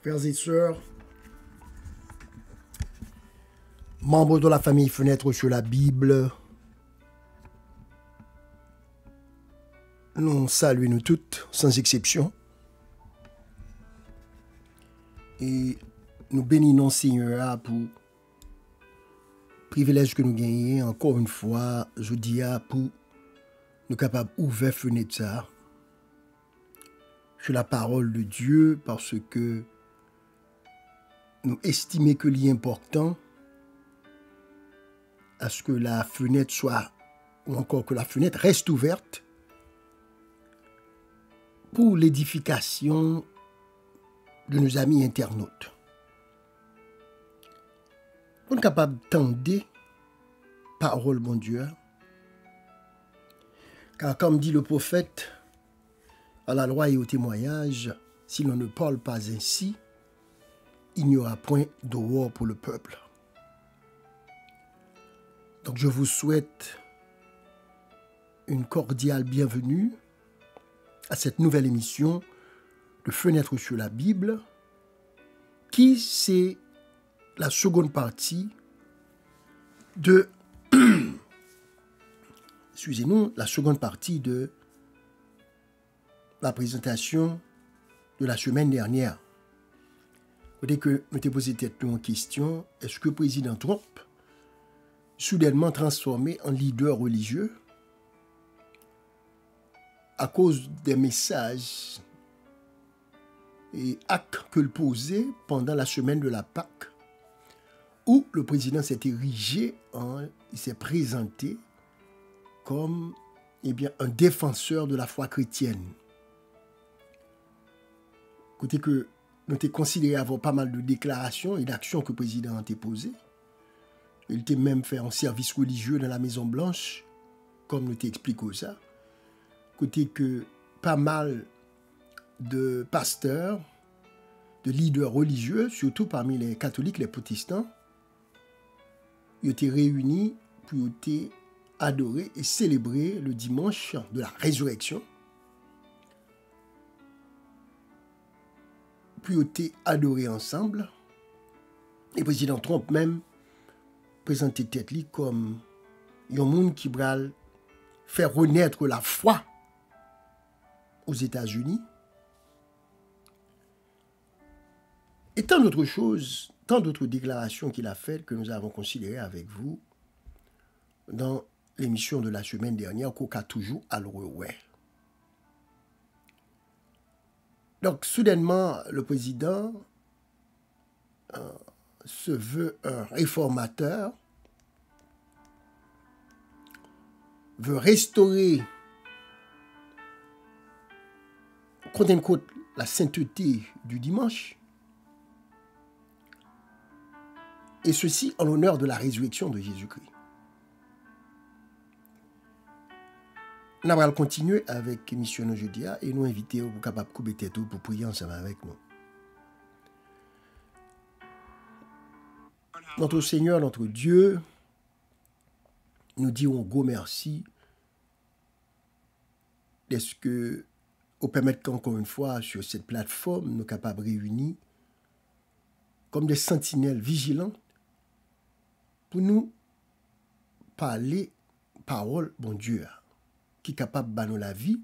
Frères et sœurs, membres de la famille Fenêtre sur la Bible, nous saluons nous toutes, sans exception. Et nous bénissons Seigneur pour le privilège que nous gagnons, encore une fois, je dis pour nous capables d'ouvrir fenêtre ça sur la parole de Dieu, parce que nous estimons que l'important à ce que la fenêtre soit, ou encore que la fenêtre reste ouverte pour l'édification de nos amis internautes. Pour être capable d'entendre parole, mon Dieu, car comme dit le prophète, à la loi et au témoignage, si l'on ne parle pas ainsi, il n'y aura point d'aurore pour le peuple. Donc je vous souhaite une cordiale bienvenue à cette nouvelle émission de Fenêtre sur la Bible, qui c'est la seconde partie de la seconde partie de la présentation de la semaine dernière. Dès que je t'ai posé une question, est-ce que le président Trump, soudainement transformé en leader religieux, à cause des messages et actes qu'il posait pendant la semaine de la Pâque, où le président s'est érigé, il s'est présenté comme un défenseur de la foi chrétienne. Côté que nous avons considéré avoir pas mal de déclarations et d'actions que le président a posées. Il était même fait un service religieux dans la Maison Blanche, comme nous t'expliquons ça. Côté que pas mal de pasteurs, de leaders religieux, surtout parmi les catholiques, les protestants, ils étaient réunis pour adorer et célébrer le dimanche de la résurrection. Puis été adorés ensemble. Et le président Trump même présentait tête li comme un monde qui va faire renaître la foi aux États-Unis. Et tant d'autres choses, tant d'autres déclarations qu'il a faites que nous avons considérées avec vous dans l'émission de la semaine dernière, qu'on a toujours à le revoir. Donc, soudainement, le président se veut un réformateur, veut restaurer, quote-unquote, la sainteté du dimanche, et ceci en l'honneur de la résurrection de Jésus-Christ. Nous allons continuer avec l'émission aujourd'hui et nous inviter pour capable couper tête pour prier ensemble avec nous. Notre Seigneur, notre Dieu, nous disons gros merci. Est-ce que vous permettez qu'encore une fois, sur cette plateforme, nous sommes capables de réunir comme des sentinelles vigilantes pour nous parler parole, bon Dieu, qui est capable de bannir la vie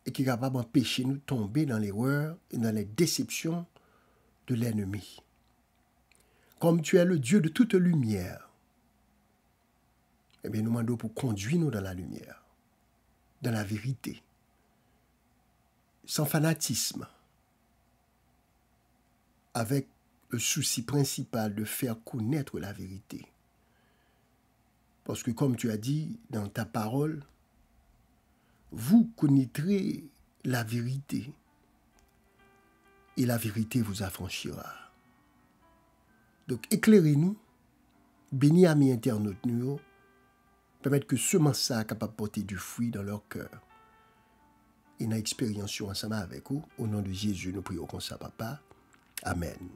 et qui est capable d'empêcher nous de tomber dans l'erreur et dans les déceptions de l'ennemi. Comme tu es le Dieu de toute lumière, eh bien, nous demandons pour conduire nous dans la lumière, dans la vérité, sans fanatisme, avec le souci principal de faire connaître la vérité. Parce que comme tu as dit dans ta parole, vous connaîtrez la vérité et la vérité vous affranchira. Donc éclairez-nous, bénis amis internautes nous, permettre que ce message soit capable de porter du fruit dans leur cœur. Et dans l'expérience ensemble avec vous, au nom de Jésus, nous prions comme ça, papa. Amen.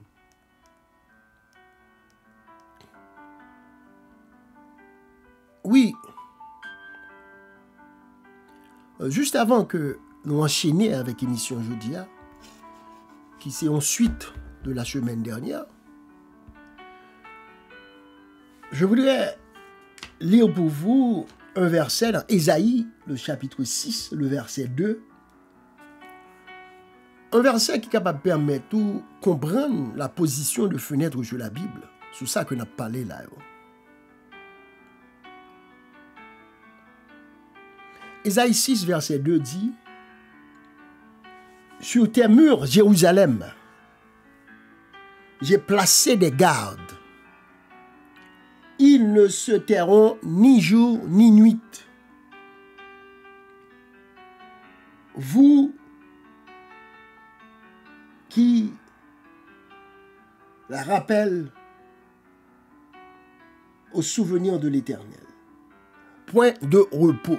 Oui, juste avant que nous enchaînions avec l'émission Jodia, qui c'est ensuite de la semaine dernière, je voudrais lire pour vous un verset dans Ésaïe, le chapitre 6, le verset 2. Un verset qui est capable de permettre de comprendre la position de fenêtre sur la Bible. C'est ça que nous avons parlé là. Ésaïe 6, verset 2 dit: sur tes murs, Jérusalem, j'ai placé des gardes. Ils ne se tairont ni jour ni nuit. Vous qui la rappelle au souvenir de l'Éternel. Point de repos.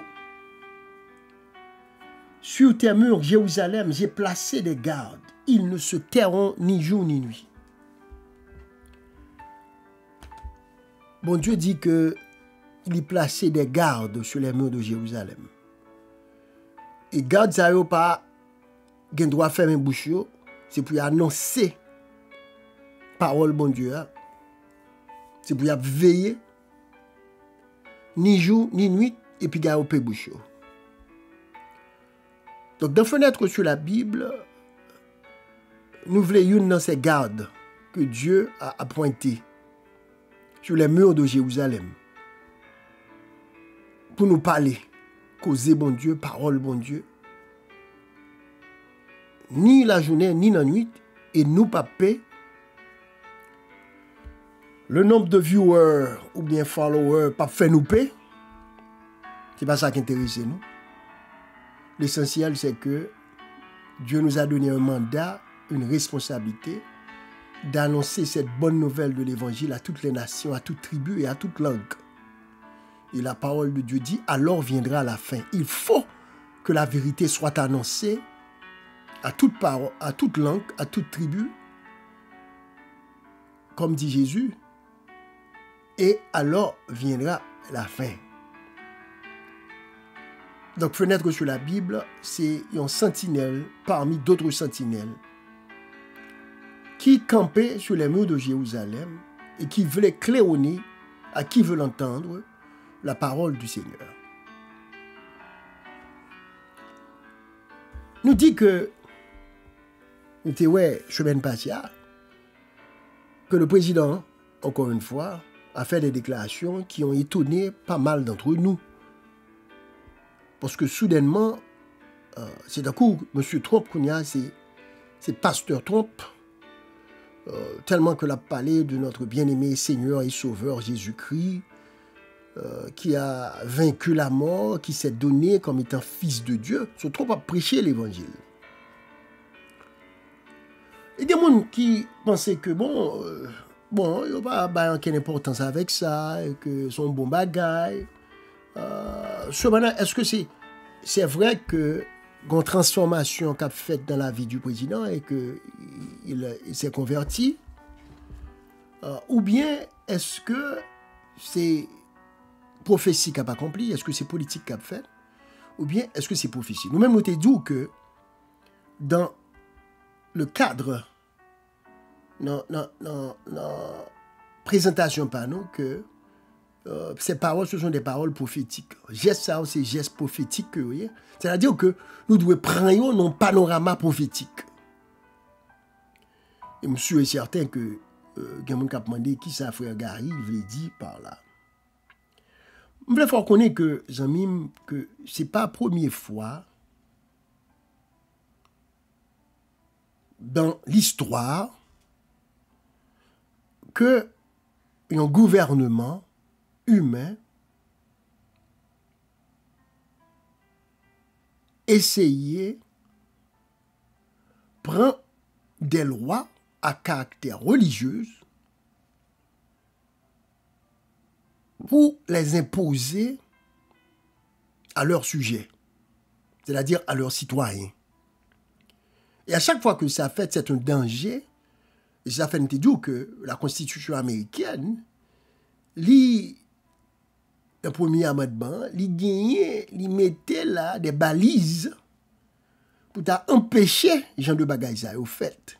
Sur tes murs, Jérusalem, j'ai placé des gardes. Ils ne se tairont ni jour ni nuit. Bon Dieu dit que il y placé des gardes sur les murs de Jérusalem. Et garde ça yo pas gen droit fermer bouche yo, c'est pour annoncer parole bon Dieu. C'est pour veiller ni jour ni nuit et puis garder au bouche yo. Donc dans fenêtre sur la Bible, nous voulons une dans ces gardes que Dieu a appointés sur les murs de Jérusalem pour nous parler, causer bon Dieu, parole bon Dieu, ni la journée ni la nuit, et nous pas payer le nombre de viewers ou bien followers pas fait nous payer. C'est pas ça qui intéresse nous. L'essentiel c'est que Dieu nous a donné un mandat, une responsabilité d'annoncer cette bonne nouvelle de l'évangile à toutes les nations, à toute tribu et à toute langue. Et la parole de Dieu dit, alors viendra la fin. Il faut que la vérité soit annoncée à toute parole, à toute langue, à toute tribu, comme dit Jésus, et alors viendra la fin. Donc, fenêtre sur la Bible, c'est un sentinelle parmi d'autres sentinelles qui campait sur les murs de Jérusalem et qui voulait claironner à qui veut l'entendre la parole du Seigneur. Nous dit que, chemin patient, que le président, encore une fois, a fait des déclarations qui ont étonné pas mal d'entre nous. Parce que soudainement, c'est d'un coup, M. Trump, c'est pasteur Trump, tellement que l'a parlé de notre bien-aimé Seigneur et Sauveur Jésus-Christ, qui a vaincu la mort, qui s'est donné comme étant fils de Dieu. Ce Trump a prêché l'évangile. Il y a des gens qui pensaient que, il n'y a pas aucune importance avec ça, et que c'est un bon bagage. Cependant, est-ce que c'est vrai que une transformation qu'a faite dans la vie du président et qu'il s'est converti, ou bien est-ce que c'est prophétie qu'a pas accompli, est-ce que c'est politique qu'a fait, ou bien est-ce que c'est prophétie? Nous-mêmes nous t'ai dit que dans le cadre, dans présentation par nous, que ces paroles, ce sont des paroles prophétiques. Geste ça, c'est geste prophétique. C'est-à-dire que nous devons prendre un panorama prophétique. Et je suis certain que quelqu'un qui a demandé qui ça, frère Gary, il veut dire par là. Je voulais faire connaître que ce n'est pas la première fois dans l'histoire que un gouvernement humain essayer prend des lois à caractère religieux pour les imposer à leurs sujets, c'est-à-dire à leurs citoyens. Et à chaque fois que ça fait, c'est un danger. Et ça fait dire que la Constitution américaine, le premier amendement, il mettait là des balises pour empêcher les gens de bagages au fait.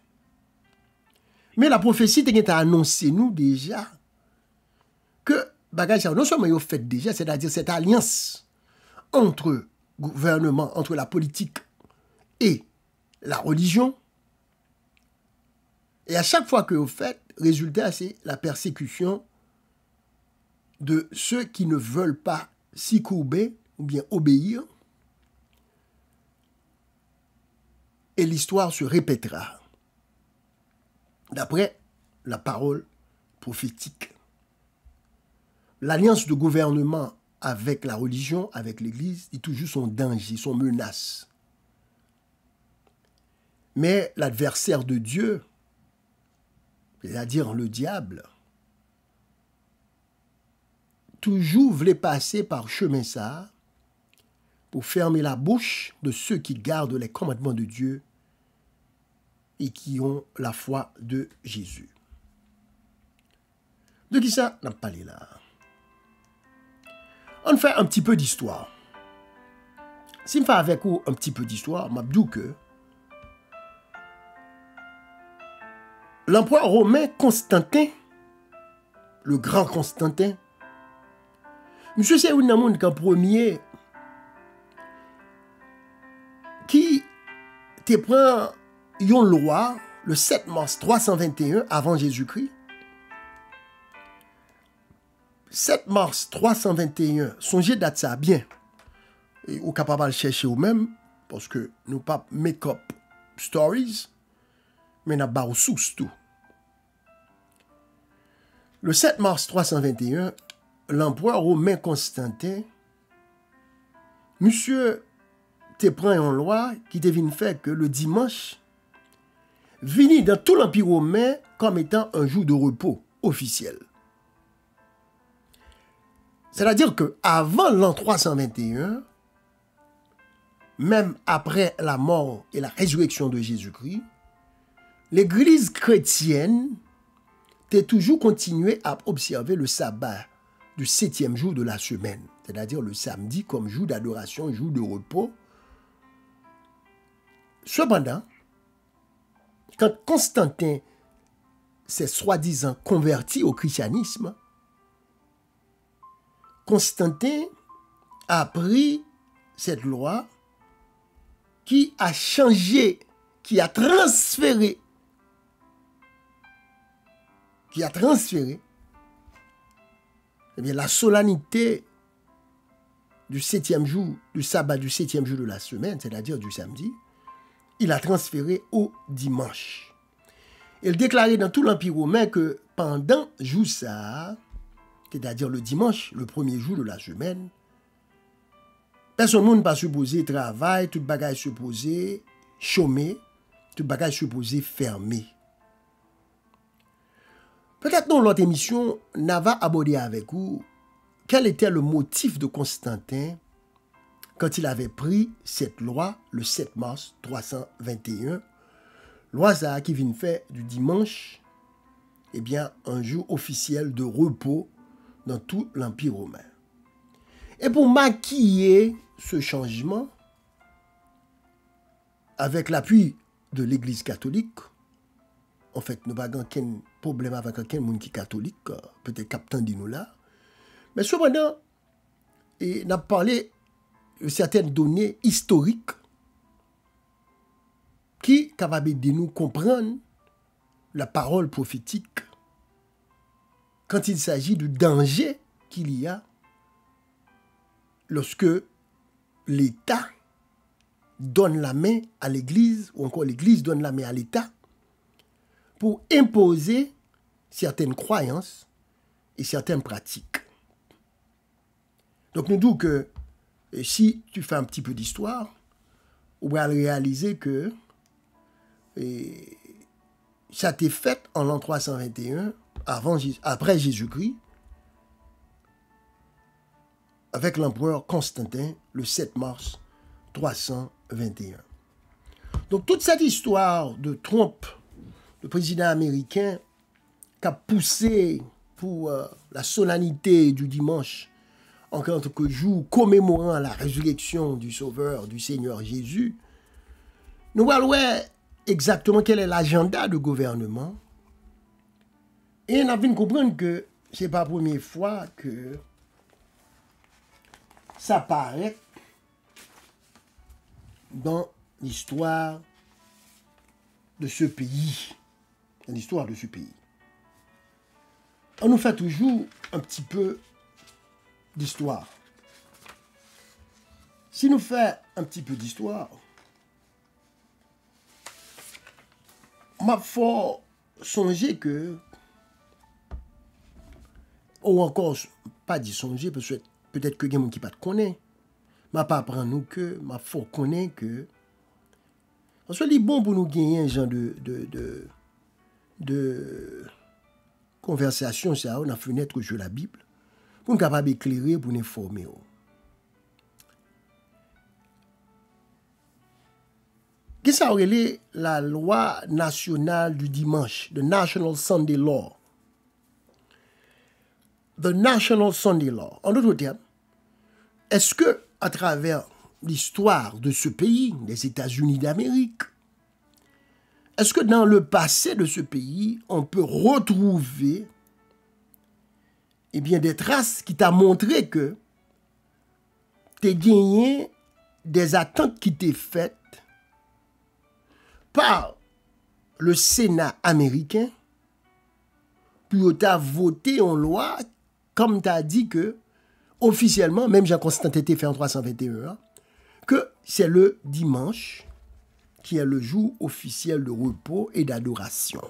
Mais la prophétie t'a annoncé nous déjà que bagage non seulement il fait déjà, c'est-à-dire cette alliance entre gouvernement, entre la politique et la religion. Et à chaque fois que vous faites, résultat, c'est la persécution de ceux qui ne veulent pas s'y courber ou bien obéir. Et l'histoire se répétera d'après la parole prophétique. L'alliance de gouvernement avec la religion, avec l'Église, est toujours son danger, son menace. Mais l'adversaire de Dieu, c'est-à-dire le diable, toujours voulait passer par chemin ça pour fermer la bouche de ceux qui gardent les commandements de Dieu et qui ont la foi de Jésus. De qui ça n'a pas parlé là? On fait un petit peu d'histoire. Si je fais avec vous un petit peu d'histoire, je dis que l'empereur romain Constantin, le grand Constantin, monsieur c'est un monde qu'en premier qui te prend une loi le 7 mars 321 avant Jésus-Christ. 7 mars 321, songez date ça bien. Et vous capable de chercher vous-même, parce que nous pas make-up stories, mais nous avons source tout. Le 7 mars 321, l'empereur romain Constantin, monsieur te prend une loi qui devine faire que le dimanche, vini dans tout l'Empire romain comme étant un jour de repos officiel. C'est-à-dire qu'avant l'an 321, même après la mort et la résurrection de Jésus-Christ, l'Église chrétienne a toujours continué à observer le sabbat du 7e jour de la semaine, c'est-à-dire le samedi comme jour d'adoration, jour de repos. Cependant, quand Constantin s'est soi-disant converti au christianisme, Constantin a pris cette loi qui a changé, qui a transféré eh bien, la solennité du 7e jour, du sabbat du 7e jour de la semaine, c'est-à-dire du samedi, il a transféré au dimanche. Il déclarait dans tout l'Empire romain que pendant jour ça, c'est-à-dire le dimanche, le premier jour de la semaine, personne ne pas supposé travailler, tout bagage supposé chômer, tout bagage supposé fermer. Peut-être dans l'autre émission, n'a va aborder avec vous quel était le motif de Constantin quand il avait pris cette loi le 7 mars 321, loi ça qui vient faire du dimanche, eh bien, un jour officiel de repos dans tout l'Empire romain. Et pour maquiller ce changement, avec l'appui de l'Église catholique, en fait, nous n'avons aucun problème avec quelqu'un qui est catholique, peut-être captain de nous là, mais cependant, on a parlé de certaines données historiques qui sont capables de nous comprendre la parole prophétique quand il s'agit du danger qu'il y a lorsque l'État donne la main à l'Église, ou encore l'Église donne la main à l'État, pour imposer certaines croyances et certaines pratiques. Donc nous disons que si tu fais un petit peu d'histoire, on va réaliser que ça t'est fait en l'an 321, après Jésus-Christ, avec l'empereur Constantin, le 7 mars 321. Donc toute cette histoire de Trump, le président américain, qui a poussé pour la solennité du dimanche en tant que jour commémorant la résurrection du Sauveur, du Seigneur Jésus, nous voyons exactement quel est l'agenda du gouvernement Et on a vu comprendre que ce n'est pas la première fois que ça paraît dans l'histoire de ce pays. Dans l'histoire de ce pays. On nous fait toujours un petit peu d'histoire. Si nous faisons un petit peu d'histoire, il faut songer que, ou encore, pas dit songer, parce que peut-être que il y a des gens qui ne connaissent pas, pas apprendre nous que, il faut connaître que, on soit bon pour nous gagner un genre de conversation, ça, on a fenêtre sur la Bible, pour nous capable d'éclairer, pour nous informer. Qu'est-ce que ça aurait la loi nationale du dimanche, the National Sunday Law? The National Sunday Law. En d'autres termes, est-ce que, à travers l'histoire de ce pays, des États-Unis d'Amérique, est-ce que dans le passé de ce pays, on peut retrouver des traces qui t'ont montré que tu as gagné des attentes qui t'ont faites par le Sénat américain, puis tu as voté en loi, comme tu as dit que, officiellement, même Jean-Constant était fait en 321, que c'est le dimanche qui est le jour officiel de repos et d'adoration.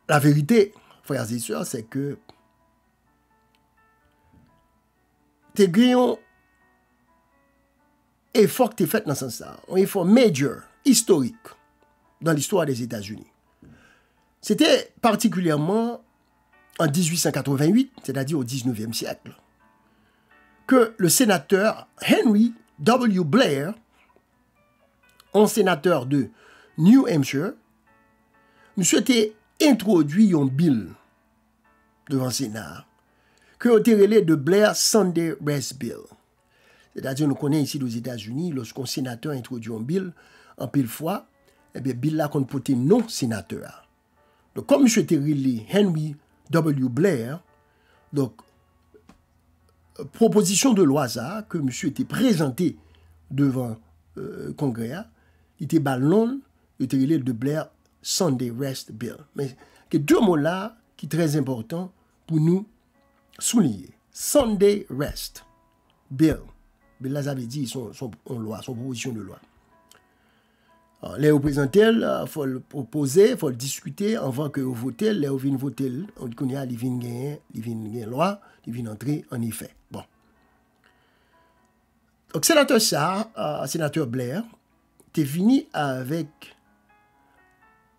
La vérité, frères et sœurs, c'est que tes grillons effort que tu as fait dans ce sens-là, un effort majeur, historique, dans l'histoire des États-Unis. C'était particulièrement en 1888, c'est-à-dire au 19e siècle, que le sénateur Henry W. Blair, un sénateur de New Hampshire, monsieur était introduit un bill devant le Sénat, que on relé de Blair Sunday Rest Bill. C'est-à-dire, nous connaissons ici aux États-Unis, lorsqu'un sénateur introduit un bill, en pile fois, bill là qu'on peut non sénateur. Donc, comme M. Terry Henry W. Blair, donc, proposition de loi ça, que M. était présenté devant le Congrès, il était ballon, il était de Blair Sunday Rest Bill. Mais, que deux mots là, qui sont très importants pour nous souligner. Sunday Rest Bill. Bill là, ça veut dire son loi, son proposition de loi. Alors, les représentants, il faut le proposer, il faut le discuter avant que vous votez. Les viennent voter, on dit qu'on y a, ils viennent gagner loi, ils viennent entrer en effet. Bon. Donc, sénateur Blair, t'es fini avec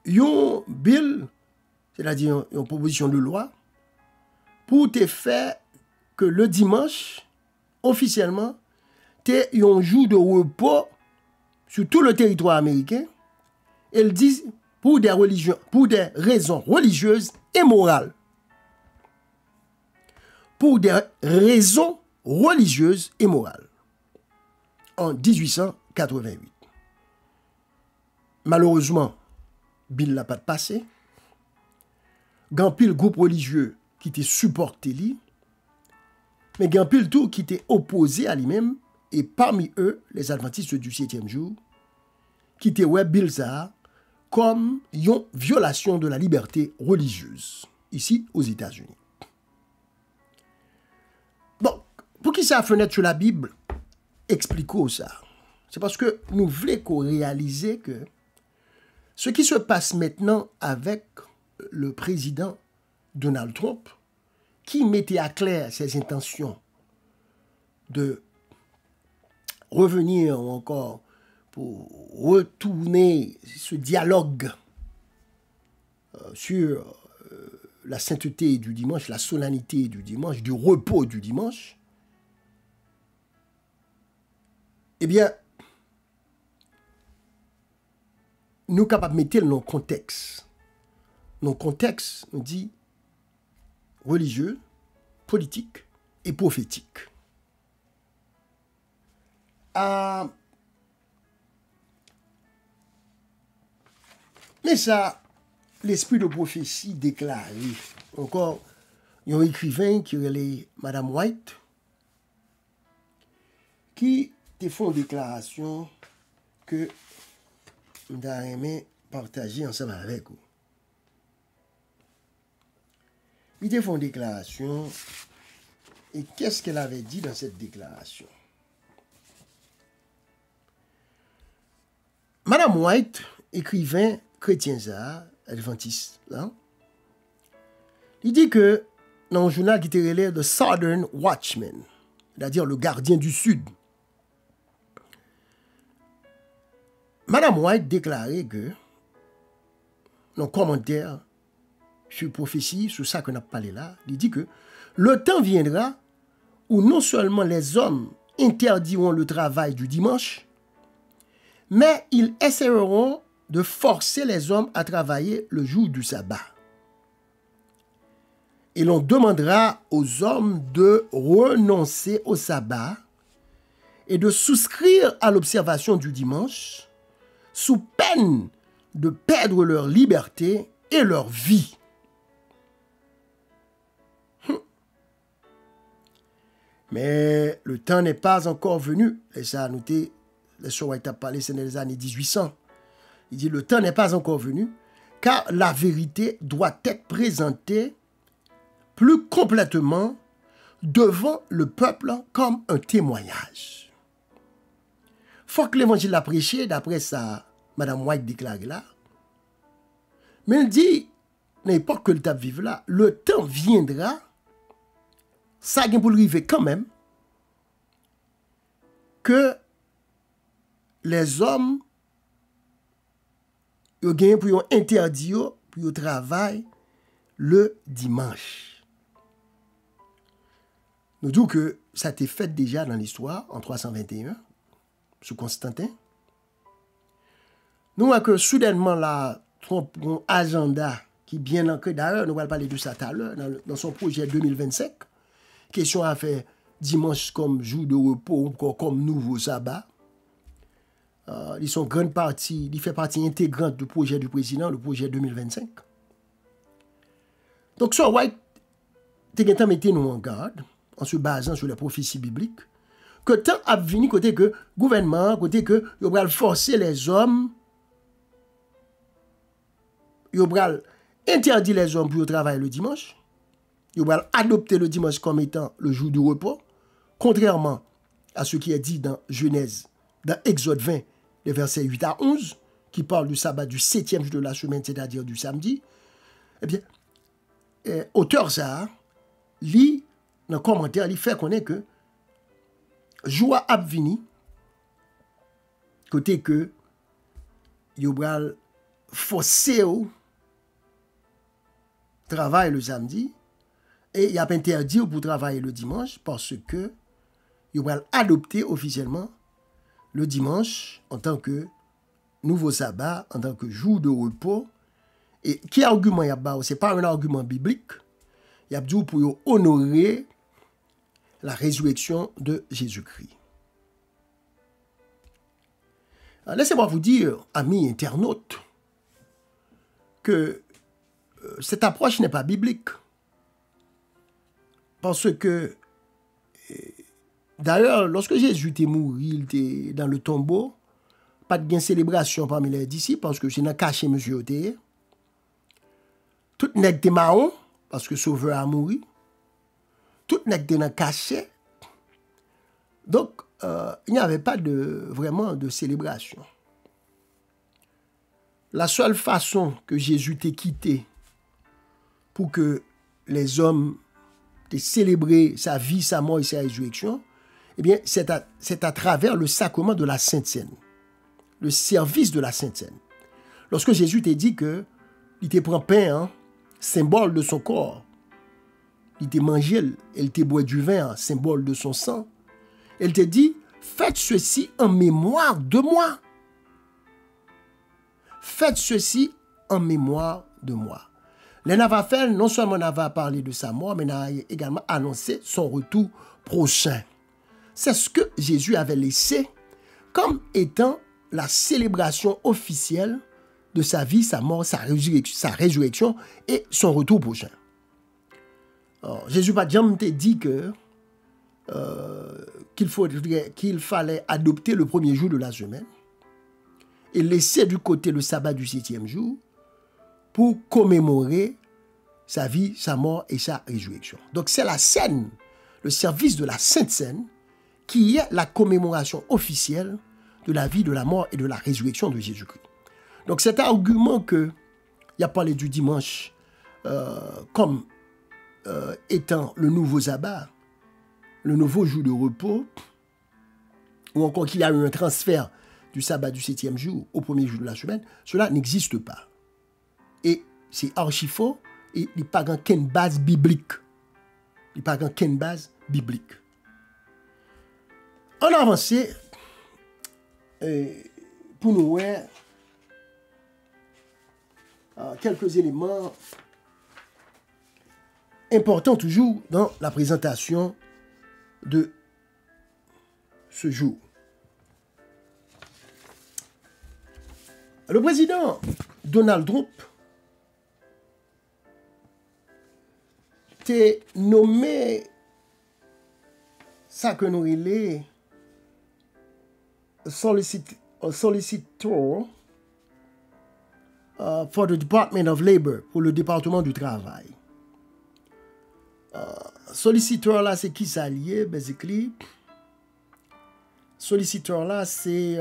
un bill, c'est-à-dire une proposition de loi, pour te faire que le dimanche, officiellement, t'es un jour de repos sur tout le territoire américain. Ils disent pour des raisons religieuses et morales. Pour des raisons religieuses et morales. En 1888. Malheureusement, Bill n'a pas passé. Gampil groupe religieux qui était supporté lui, mais Gampil tout qui était opposé à lui-même, et parmi eux, les adventistes du 7e jour, qui étaient Bill ça comme une violation de la liberté religieuse, ici aux États-Unis. Bon, pour qui ça fenêtre sur la Bible, expliquons ça. C'est parce que nous voulons qu'on réalise que ce qui se passe maintenant avec le président Donald Trump, qui mettait à clair ses intentions de revenir encore pour retourner ce dialogue sur la sainteté du dimanche, la solennité du dimanche, du repos du dimanche, eh bien, nous sommes capables de mettre dans le contexte. Dans le contexte, on dit religieux, politique et prophétique. Mais ça, l'esprit de prophétie déclaré. Encore, il y a un écrivain qui est Madame White, qui te font une déclaration que je vais aimer partager ensemble avec vous. Il te font une déclaration, et qu'est-ce qu'elle avait dit dans cette déclaration? Madame White, écrivain chrétien adventiste, là, il dit que dans un journal qui était relais The Southern Watchman, c'est-à-dire le gardien du Sud, Madame White déclarait que, dans le commentaire sur prophétie, sur ça qu'on a parlé là, il dit que le temps viendra où non seulement les hommes interdiront le travail du dimanche, mais ils essaieront de forcer les hommes à travailler le jour du sabbat. Et l'on demandera aux hommes de renoncer au sabbat et de souscrire à l'observation du dimanche sous peine de perdre leur liberté et leur vie. Mais le temps n'est pas encore venu. Et ça a noté, les White a parlé, c'est dans les années 1800. Il dit, le temps n'est pas encore venu, car la vérité doit être présentée plus complètement devant le peuple comme un témoignage. Faut que l'évangile a prêché, d'après ça, Madame White déclare là. Mais elle dit, dans l'époque que le temps vive là, le temps viendra, ça vient pour arriver quand même, que les hommes, ils gagnent pour interdire, pour travailler le dimanche. Nous disons que ça a été fait déjà dans l'histoire, en 321, sous Constantin. Nous voyons que soudainement, là, Trump a un agenda qui est bien ancré. D'ailleurs, nous allons parler de ça tout à l'heure, dans son projet 2025. Question à faire dimanche comme jour de repos, comme nouveau sabbat. Ils sont grande partie, il fait partie intégrante du projet du président, le projet 2025. Donc, ça, White, t'es mettez nous en garde, en se basant sur les prophéties bibliques, que tant a venu côté que gouvernement, côté que il va forcer les hommes, il va interdire les hommes pour travailler le dimanche, il va adopter le dimanche comme étant le jour du repos, contrairement à ce qui est dit dans Genèse, dans Exode 20, les versets 8 à 11, qui parle du sabbat du 7e jour de la semaine, c'est-à-dire du samedi. Eh bien, auteur ça, lit dans le commentaire, il fait connaître que joie a vini, côté que il va forcer au travail le samedi et il a interdit pour travailler le dimanche parce que il va adopter officiellement le dimanche en tant que nouveau sabbat, en tant que jour de repos. Et qui argument il y a? Ce n'est pas un argument biblique. Il y a dit pour honorer la résurrection de Jésus-Christ. Laissez-moi vous dire, amis internautes, que cette approche n'est pas biblique. Parce que, d'ailleurs, lorsque Jésus était mort, il était dans le tombeau, pas de célébration parmi les disciples, parce que c'est dans caché monsieur était. Tout nèg était marron, parce que Sauveur a mouru. Tout nèg était dans caché. Donc, il n'y avait pas vraiment de célébration. La seule façon que Jésus t'ait quitté pour que les hommes t'aient célébré sa vie, sa mort et sa résurrection, eh bien, c'est à travers le sacrement de la Sainte Seine, le service de la Sainte Seine. Lorsque Jésus t'a dit que il te prend pain, symbole de son corps, il te mangé, il te boit du vin, symbole de son sang, elle te dit, faites ceci en mémoire de moi. Faites ceci en mémoire de moi. Les n'a fait, non seulement n'a parlé de sa mort, mais n'a également annoncé son retour prochain. C'est ce que Jésus avait laissé comme étant la célébration officielle de sa vie, sa mort, sa résurrection et son retour prochain. Alors, Jésus pas jamais dit que qu'il fallait adopter le premier jour de la semaine et laisser du côté le sabbat du 7e jour pour commémorer sa vie, sa mort et sa résurrection. Donc c'est la scène, le service de la Sainte Seine, qui est la commémoration officielle de la vie, de la mort et de la résurrection de Jésus-Christ. Donc cet argument qu'il a parlé du dimanche comme étant le nouveau sabbat, le nouveau jour de repos, ou encore qu'il y a eu un transfert du sabbat du 7e jour au premier jour de la semaine, cela n'existe pas. Et c'est archi faux, et il n'y a pas qu'une base biblique. Il n'y a pas qu'une base biblique. On a avancé pour nous voir quelques éléments importants toujours dans la présentation de ce jour. Le président Donald Trump t'est nommé ça que nous relais solicitor for the Department of Labor, pour le département du travail. Solliciteur là, c'est qui ça lié, basically. Solliciteur là, c'est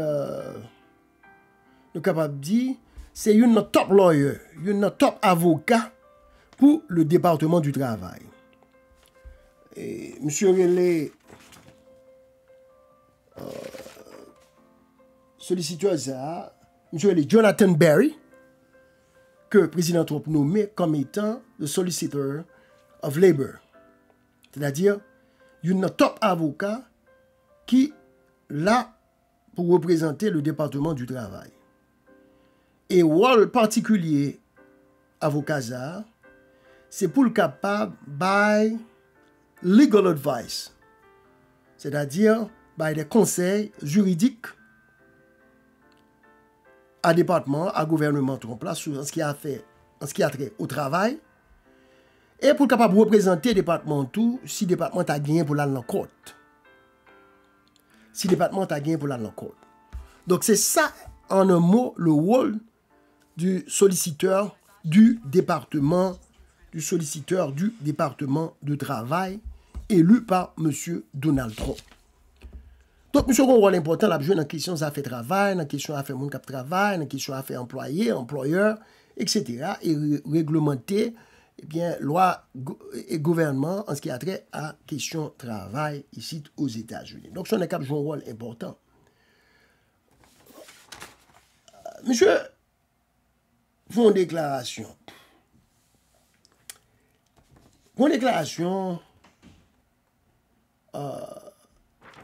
nous capable de dire, c'est une top lawyer, une top avocat pour le département du travail. Et monsieur Relais, solliciteur ça, monsieur Relais Jonathan Berry, que le président Trump nommé comme étant le Solicitor of Labor. C'est-à-dire, une top avocat qui là pour représenter le département du travail. Et rôle particulier avocat ça, c'est pour le capable by legal advice, c'est-à-dire by des conseils juridiques à département, à gouvernement Trump là, sur ce qui a trait au travail, et pour capable représenter le département tout, si le département a gagné pour l'aller en court. Si le département a gagné pour l'aller en court. Donc c'est ça, en un mot, le rôle du solliciteur du département de travail élu par M. Donald Trump. Donc, M. a un rôle important, il a joué dans la question de affaires travail, dans la question d'affaires monde cap travail, dans la question d'affaires employés, employeurs, etc. Et réglementer, eh bien, loi et gouvernement en ce qui a trait à question travail ici aux États-Unis. Donc, son équipe joue un rôle important. Monsieur, font une déclaration. Une déclaration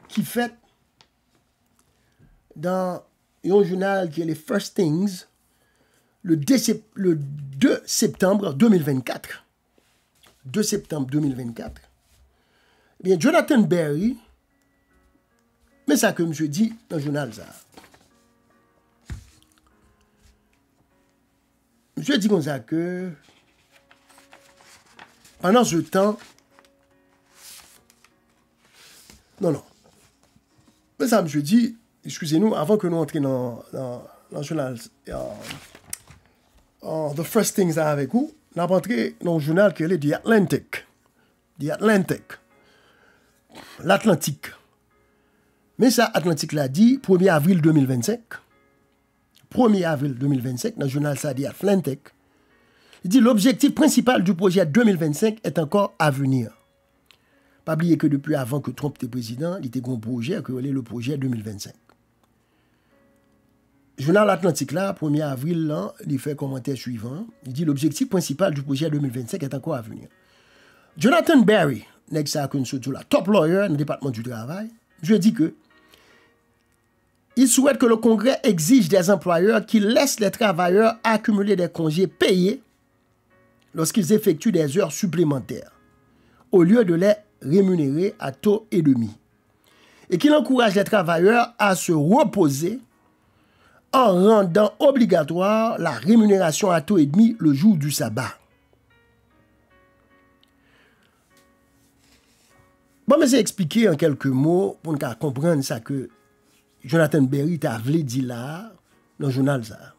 qui fait dans un journal qui est les First Things le 2 septembre 2024. 2 septembre 2024. Eh bien, Jonathan Berry, mais ça que je dis dans le journal ça. Je dis comme ça que pendant ce temps, non. Mais ça, je dis, excusez-nous, avant que nous entrions dans le journal, The First Things avec vous, nous avons entré dans le journal qui est The Atlantic. L'Atlantique. Mais ça, Atlantique l'a dit, 1er avril 2025. 1er avril 2025, dans le journal ça dit Atlantic. Il dit l'objectif principal du projet 2025 est encore à venir. Pas oublier que depuis avant que Trump était président, il était un projet que le projet 2025. Journal Atlantique là, 1er avril là, il fait commentaire suivant. Il dit l'objectif principal du projet 2025 est encore à venir. Jonathan Berry, top lawyer dans le département du travail, je dis que il souhaite que le Congrès exige des employeurs qui laissent les travailleurs accumuler des congés payés lorsqu'ils effectuent des heures supplémentaires, au lieu de les rémunérer à taux et demi. Et qu'il encourage les travailleurs à se reposer en rendant obligatoire la rémunération à taux et demi le jour du sabbat. Bon, mais c'est expliqué en quelques mots pour nous comprendre ça que Jonathan Berry t'a voulu dire là, dans le journal ça.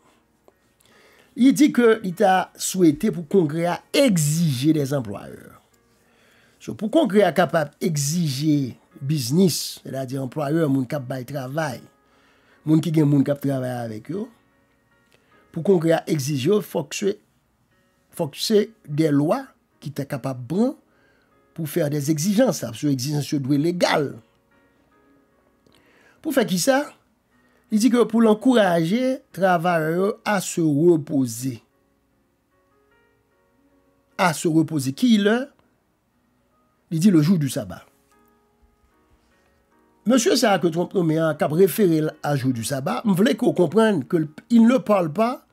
Il dit que il t'a souhaité pour le Congrès à exiger des employeurs. So, pour le Congrès à capable d'exiger business, c'est-à-dire employeur, moun kap bay travail, moun qui gen moun kap travail avec eux, pour le Congrès à exiger, faut que c'est des lois qui sont capables de prendre pour faire des exigences. Ces exigences doivent être légales. Pour faire qui ça? Il dit que pour l'encourager, travailleurs à se reposer. À se reposer. Qui est là? Il dit le jour du sabbat. Monsieur Sarah que Trump nommé a référé à jour du sabbat, je voulais qu'on comprenne qu'il ne parle pas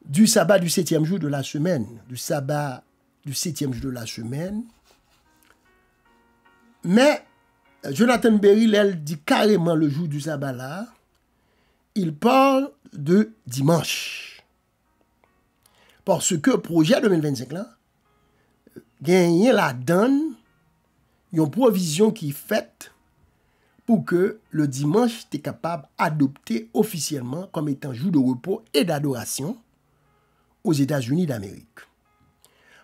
du sabbat du 7e jour de la semaine. Du sabbat du 7e jour de la semaine. Mais Jonathan Berry, elle dit carrément le jour du sabbat là. Il parle de dimanche. Parce que le projet 2025 là, gagne la donne, une provision qui est faite pour que le dimanche t'es capable d'adopter officiellement comme étant jour de repos et d'adoration aux États-Unis d'Amérique.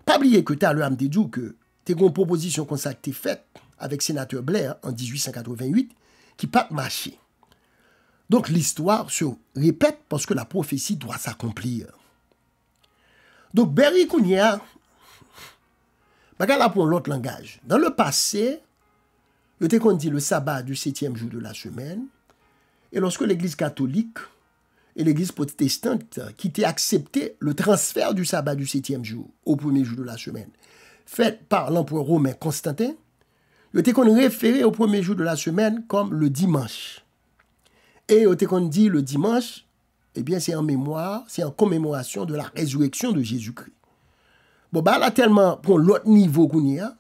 Pas oublier que tu as le dit que tu as une proposition comme ça qui faite avec sénateur Blair en 1888 qui pas marché. Donc l'histoire se répète parce que la prophétie doit s'accomplir. Donc Berry Kounia, là pour l'autre langage. Dans le passé, il était qu'on dit le sabbat du 7e jour de la semaine, et lorsque l'Église catholique et l'Église protestante qui étaient accepté le transfert du sabbat du 7e jour au premier jour de la semaine, fait par l'empereur romain Constantin, il était qu'on référait au premier jour de la semaine comme le dimanche. Et il était qu'on dit le dimanche, eh bien c'est en mémoire, c'est en commémoration de la résurrection de Jésus-Christ. Bon, bah là, tellement pour l'autre niveau qu'on y a,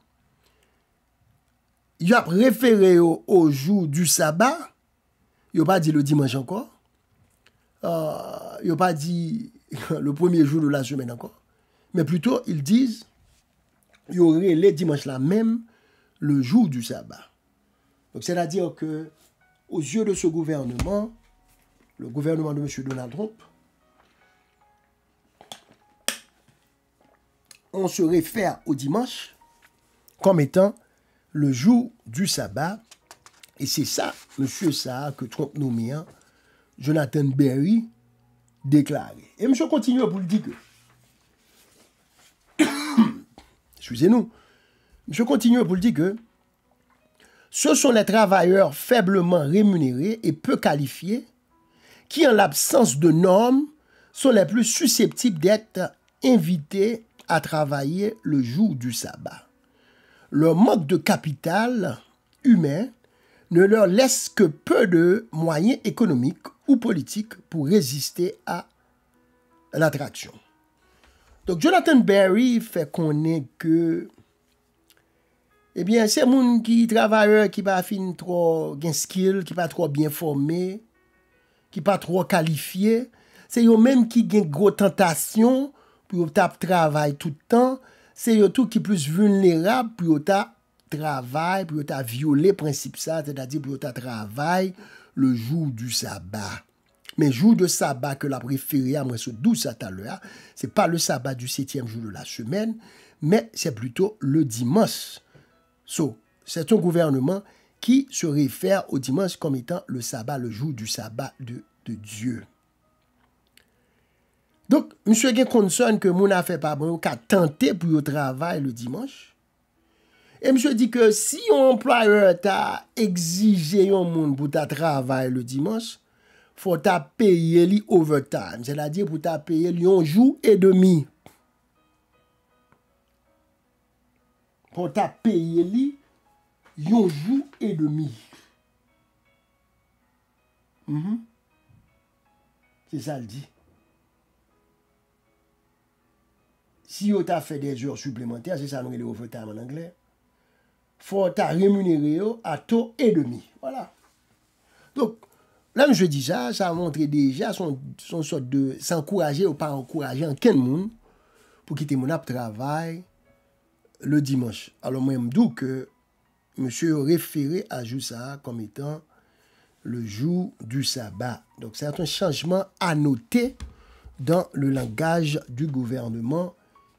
il a référé au jour du sabbat, il n'a pas dit le dimanche encore, il n'a pas dit le premier jour de la semaine encore, mais plutôt ils disent, il y aurait les dimanches là même, le jour du sabbat. Donc c'est-à-dire que, aux yeux de ce gouvernement, le gouvernement de M. Donald Trump, on se réfère au dimanche comme étant le jour du sabbat. Et c'est ça, monsieur ça, que Trump nommé Jonathan Berry déclaré. Et monsieur continue pour le dire que, excusez-nous, monsieur continue pour le dire que ce sont les travailleurs faiblement rémunérés et peu qualifiés qui, en l'absence de normes, sont les plus susceptibles d'être invités à travailler le jour du sabbat. Leur manque de capital humain ne leur laisse que peu de moyens économiques ou politiques pour résister à l'attraction. Donc Jonathan Berry fait connaître que eh bien, c'est moun qui travailleur qui pas fin trop gen skill, qui pas trop bien formé, qui pas trop qualifié, c'est eux même qui gen gros tentation pour tap travail tout le temps, c'est eux tout qui plus vulnérable pour tap travail, pour tap violer principe ça, c'est-à-dire pour tap travail le jour du sabbat. Mais jour de sabbat que la préférée à moi ce 12 ça tout à l'heure, c'est pas le sabbat du 7e jour de la semaine, mais c'est plutôt le dimanche. So, c'est un gouvernement qui se réfère au dimanche comme étant le sabbat, le jour du sabbat de Dieu. Donc, monsieur gen concerne que moun a fait pas bon, qu'a tenté pour le travail le dimanche. Et monsieur dit que si un employeur t'a exigé un moun pour ta travail le dimanche, faut t'a payer li overtime, c'est-à-dire pour t'a payer li un jour et demi. Pour t'a payer li un jour et demi. C'est ça le dit. Si vous avez fait des heures supplémentaires, c'est ça nous les overtime en anglais, faut t'a rémunérer à taux et demi. Voilà. Donc, là, je dis ça, ça a montré déjà son sorte de s'encourager ou pas encourager en quel monde pour quitter mon travail le dimanche. Alors, moi, je me dis que monsieur référé à ça comme étant le jour du sabbat. Donc, c'est un changement à noter dans le langage du gouvernement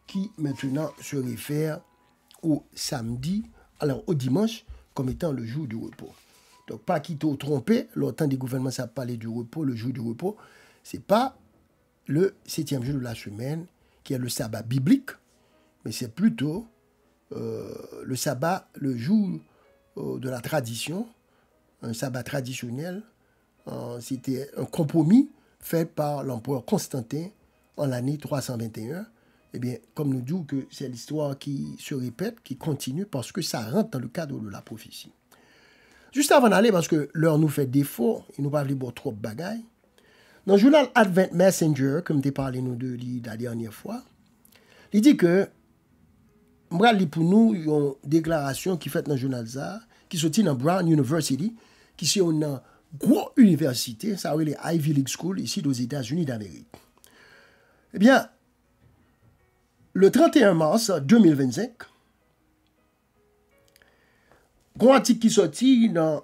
qui maintenant se réfère au samedi, alors au dimanche, comme étant le jour du repos. Donc, pas qu'il t'ait trompé, longtemps des gouvernements ça parlait du repos, le jour du repos, c'est pas le 7e jour de la semaine qui est le sabbat biblique, mais c'est plutôt le sabbat, le jour de la tradition, un sabbat traditionnel. C'était un compromis fait par l'empereur Constantin en l'année 321. Eh bien, comme nous disons que c'est l'histoire qui se répète, qui continue, parce que ça rentre dans le cadre de la prophétie. Juste avant d'aller, parce que l'heure nous fait défaut, il nous parle de trop de bagailles. Dans le journal Advent Messenger, comme tu parlé nous de la dernière fois, il dit que moi, pour nous, il y a une déclaration qui fait dans le journal ça, qui sortit dans Brown University, qui est une grosse université, ça s'appelle les Ivy League School, ici aux États-Unis d'Amérique. Eh bien, le 31 mars 2025, il y a un article qui sortit dans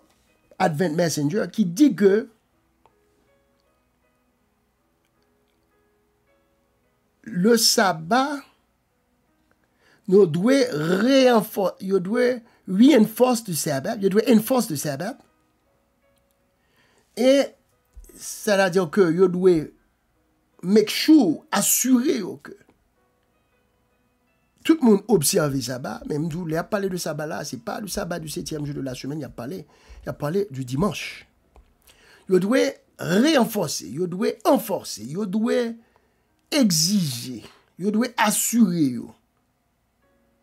Advent Messenger qui dit que le sabbat, nous devons reinforce le sabbat, nous devons enforce le sabbat, et ça veut dire que nous devons make sure, assurer que tout le monde observe le sabbat, même si il a parlé de sabbat là, ce n'est pas le sabbat du 7e jour de la semaine, il a parlé du dimanche. Il doit renforcer, il doit enforcer, il doit exiger, il doit assurer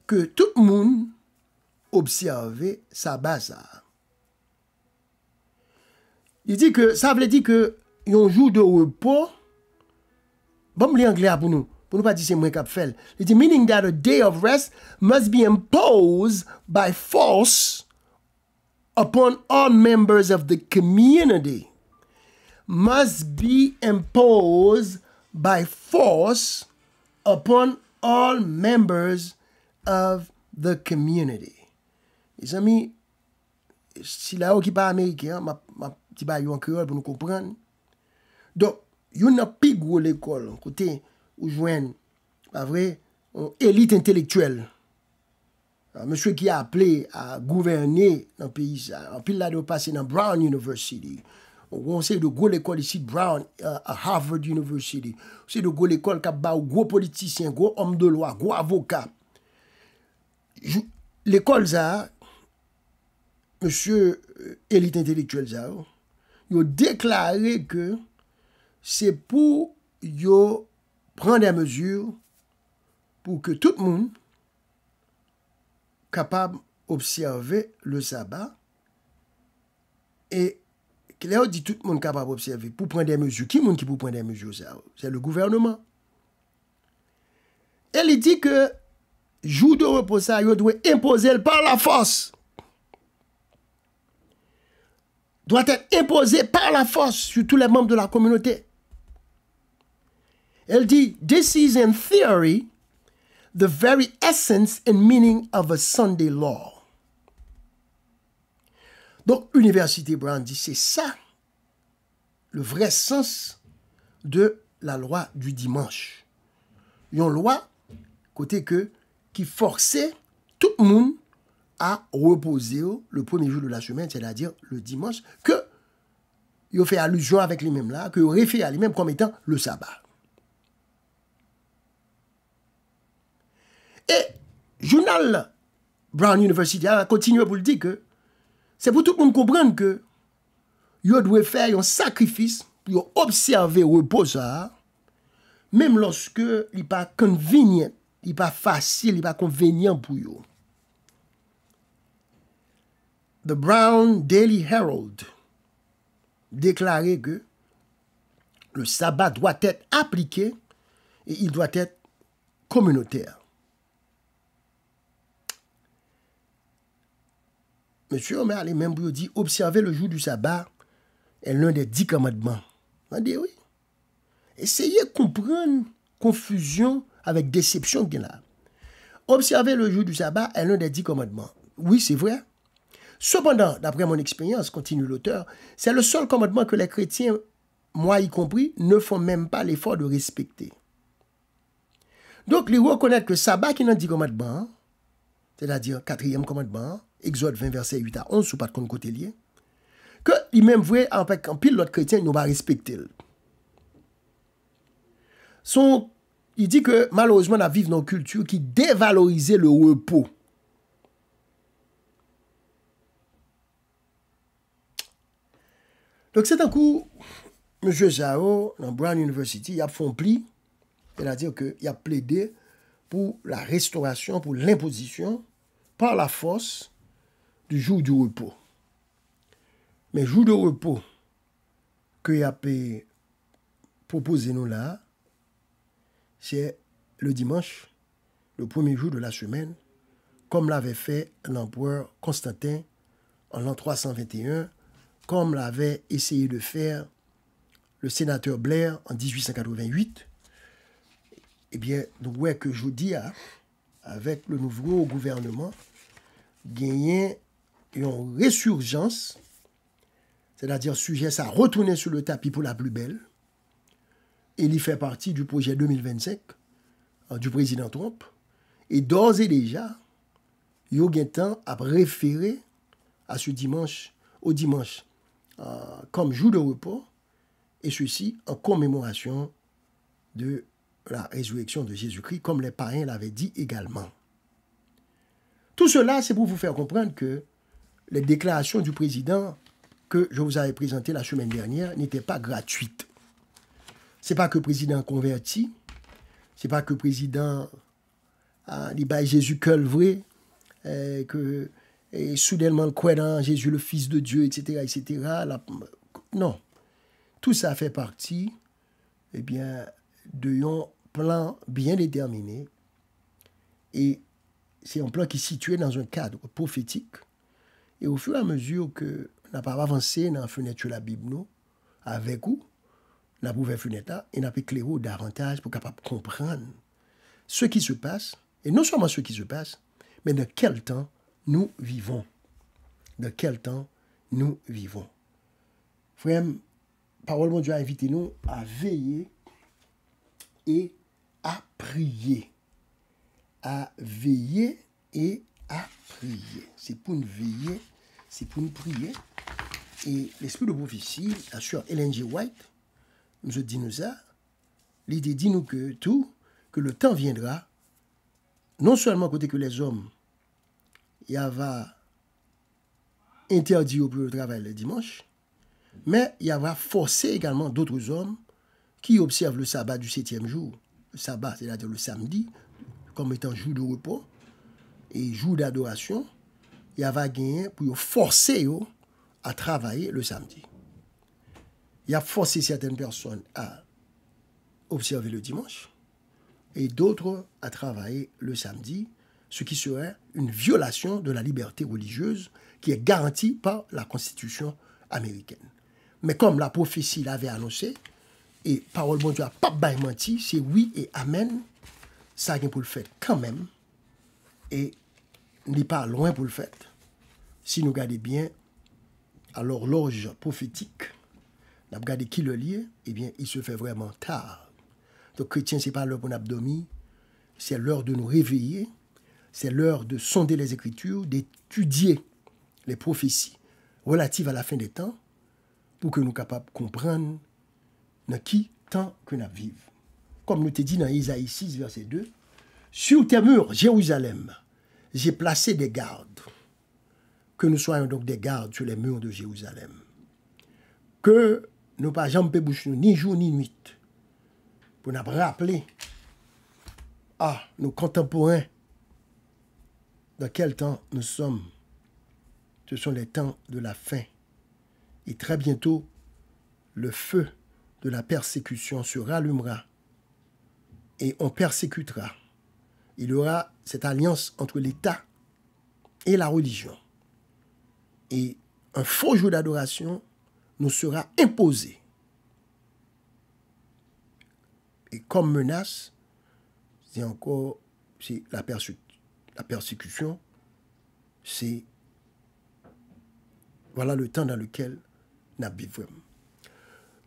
que tout le monde observe le sabbat ça. Il dit que ça veut dire que un jour de repos, bon, les anglais pour nous pas dire c'est moi qui fait. Il dit meaning that a day of rest must be imposed by force upon all members of the community. Must be imposed by force upon all members of the community. Les amis, si là qui pas américain, ma petit ba en créole pour nous comprendre. Donc, il y a plus gros l'école côté ou joindre, pas vrai, une élite intellectuelle. Monsieur qui a appelé à gouverner dans le pays, en pile là de passer dans Brown University. On sait de gros l'école ici, Brown, à Harvard University. C'est de gros l'école qui a gros politicien, gros homme de loi, gros avocat. L'école ça, monsieur élite intellectuelle ça, il a déclaré que c'est pour yo prendre des mesures pour que tout le monde capable d'observer le sabbat et Cléo dit tout le monde capable d'observer pour prendre des mesures. Qui est-ce qui peut prendre des mesures ça? C'est le gouvernement. Elle dit que jour de repos ça, il doit imposer par la force. Doit être imposé par la force sur tous les membres de la communauté. Elle dit, this is in theory the very essence and meaning of a Sunday law. Donc, Université Brown dit, c'est ça le vrai sens de la loi du dimanche. Une loi, côté que, qui forçait tout le monde à reposer le premier jour de la semaine, c'est-à-dire le dimanche, que il fait allusion avec les mêmes là, que il réfère à les mêmes comme étant le sabbat. Et journal Brown University a continué pour le dire que c'est pour tout le monde comprendre que il doit faire un sacrifice pour observer le repos ça, même lorsque il n'est pas convenient, il n'est pas facile, il n'est pas convenient pour eux. The Brown Daily Herald déclarait que le sabbat doit être appliqué et il doit être communautaire. Monsieur Omer, les mêmes pour dire observer le jour du sabbat est l'un des 10 commandements. On dit oui. Essayez de comprendre confusion avec déception qu'il y a là. Observer le jour du sabbat est l'un des 10 commandements. Oui, c'est vrai. Cependant, d'après mon expérience, continue l'auteur, c'est le seul commandement que les chrétiens, moi y compris, ne font même pas l'effort de respecter. Donc, ils reconnaissent que sabbat qui n'a 10 commandements, c'est-à-dire 4e commandement, Exode 20, verset 8 à 11, sous pas de compte côté lié, que il même vrai, en pile l'autre chrétien, ils n'ont pas respecté. Il dit que malheureusement, on vit dans une culture qui dévalorisait le repos. Donc, c'est un coup, M. Zhao, dans Brown University, il a fait un pli, c'est-à-dire qu'il a plaidé pour la restauration, pour l'imposition, par la force, du jour du repos. Mais jour de repos qu'il a proposé nous là, c'est le dimanche, le premier jour de la semaine, comme l'avait fait l'empereur Constantin en l'an 321, comme l'avait essayé de faire le sénateur Blair en 1888. Eh bien, nous voyons que je dis, avec le nouveau gouvernement, gagner une résurgence, c'est-à-dire sujet ça retourner sur le tapis pour la plus belle. Il y fait partie du projet 2025 du président Trump. Et d'ores et déjà, il y a un temps à référer à ce dimanche, au dimanche, comme jour de repos, et ceci en commémoration de la résurrection de Jésus-Christ, comme les païens l'avaient dit également. Tout cela, c'est pour vous faire comprendre que les déclarations du président que je vous avais présentées la semaine dernière n'étaient pas gratuites. Ce n'est pas que le président converti, ce n'est pas que le président dit bah, Jésus que le vrai, que soudainement le croit dans Jésus le Fils de Dieu, etc. etc. Non. Tout ça fait partie d'un plan bien déterminé. Et c'est un plan qui est situé dans un cadre prophétique. Et au fur et à mesure que nous n'avons pas avancé dans la fenêtre de la Bible, nous, avec vous, nous avons ouvert la fenêtre et nous avons éclairé davantage pour capable comprendre ce qui se passe, et non seulement ce qui se passe, mais dans quel temps nous vivons. Dans quel temps nous vivons. Frère, parole de Dieu a invité nous à veiller et à prier. À veiller et à prier. C'est pour nous veiller, c'est pour nous prier. Et l'esprit de prophétie, assure Ellen G. White, nous dit nous ça, l'idée dit nous que le temps viendra, non seulement côté que les hommes, il y va interdit au plus le travail le dimanche, mais il y va forcer également d'autres hommes qui observent le sabbat du 7e jour, le sabbat, c'est-à-dire le samedi, comme étant jour de repos et jour d'adoration, il va gagner pour forcer à travailler le samedi. Il a forcé certaines personnes à observer le dimanche et d'autres à travailler le samedi, ce qui serait une violation de la liberté religieuse qui est garantie par la Constitution américaine. Mais comme la prophétie l'avait annoncé, et parole de Dieu n'a pas menti, c'est oui et amen, ça vient pour le faire quand même, et n'est pas loin pour le faire. Si nous regardons bien, à l'horloge prophétique, nous regardons qui le lit, eh bien, il se fait vraiment tard. Donc, chrétien, ce n'est pas l'heure pour nous dormir, c'est l'heure de nous réveiller, c'est l'heure de sonder les Écritures, d'étudier les prophéties relatives à la fin des temps, pour que nous soyons capables de comprendre dans qui temps que nous vivons. Comme nous te dit dans Isaïe 6, verset 2, « Sur tes murs, Jérusalem, j'ai placé des gardes. » Que nous soyons donc des gardes sur les murs de Jérusalem. Que nous ne pas jamais bouche ni jour ni nuit. Pour nous rappeler à nos contemporains dans quel temps nous sommes. Ce sont les temps de la fin. Et très bientôt, le feu de la persécution se rallumera. Et on persécutera. Il y aura cette alliance entre l'État et la religion. Et un faux jour d'adoration nous sera imposée. Et comme menace, c'est encore la persécution, c'est voilà le temps dans lequel nous vivons.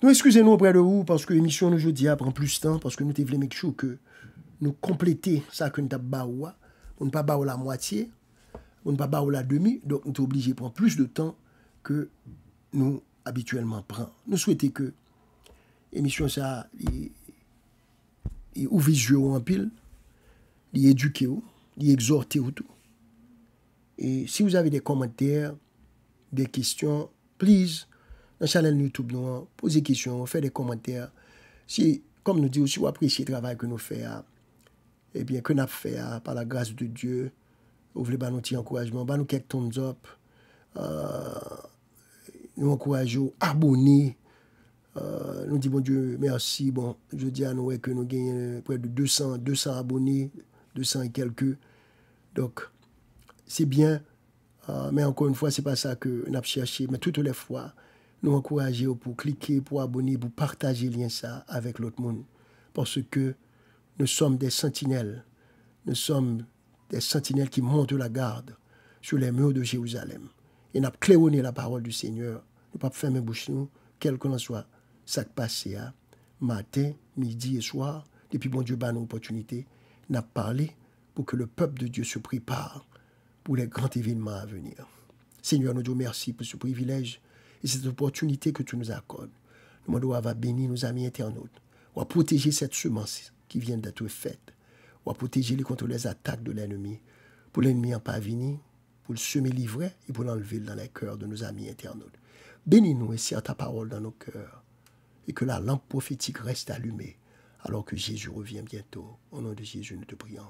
Nous excusez-nous auprès de vous parce que l'émission nous jeudi prend plus de temps, parce que nous devons make sure que nous compléter ça que nous avons on ne pas la moitié, on ne pas la demi, donc nous sommes obligés de prendre plus de temps que nous habituellement prenons. Nous souhaitons que l'émission ça ouvre les yeux en pile, l'éduquer, l'exhorter tout. Et si vous avez des commentaires, des questions, please, dans la chaîne YouTube, nous posez des questions, faites des commentaires. Si, comme nous disons, si vous appréciez le travail que nous faisons, eh bien, que nous avons fait par la grâce de Dieu, vous voulez nous petit encouragement, nous quelques thumbs up, nous encourageons à abonner, nous disons bon Dieu merci, bon, je dis à nous que nous gagnons près de 200 abonnés, 200 et quelques, donc c'est bien, mais encore une fois, ce n'est pas ça que nous avons cherché, mais toutes les fois, nous encourageons pour cliquer, pour abonner, pour partager le lien ça avec l'autre monde, parce que nous sommes des sentinelles. Nous sommes des sentinelles qui montent la garde sur les murs de Jérusalem. Et nous avons claironné la parole du Seigneur. Nous ne pouvons pas fermer bouche nous, quel que soit ça qui passe matin, midi et soir. Depuis bon Dieu, une opportunité, nous avons parlé pour que le peuple de Dieu se prépare pour les grands événements à venir. Seigneur, nous te remercions pour ce privilège et cette opportunité que tu nous accordes. Nous demandons à bénir nos amis internautes, à protéger cette semence qui vient d'être faite, ou à protéger les contre les attaques de l'ennemi, pour l'ennemi en pas venir, pour le semer livré et pour l'enlever dans les cœurs de nos amis internautes. Bénis-nous et serre ta parole dans nos cœurs, et que la lampe prophétique reste allumée, alors que Jésus revient bientôt. Au nom de Jésus, nous te prions.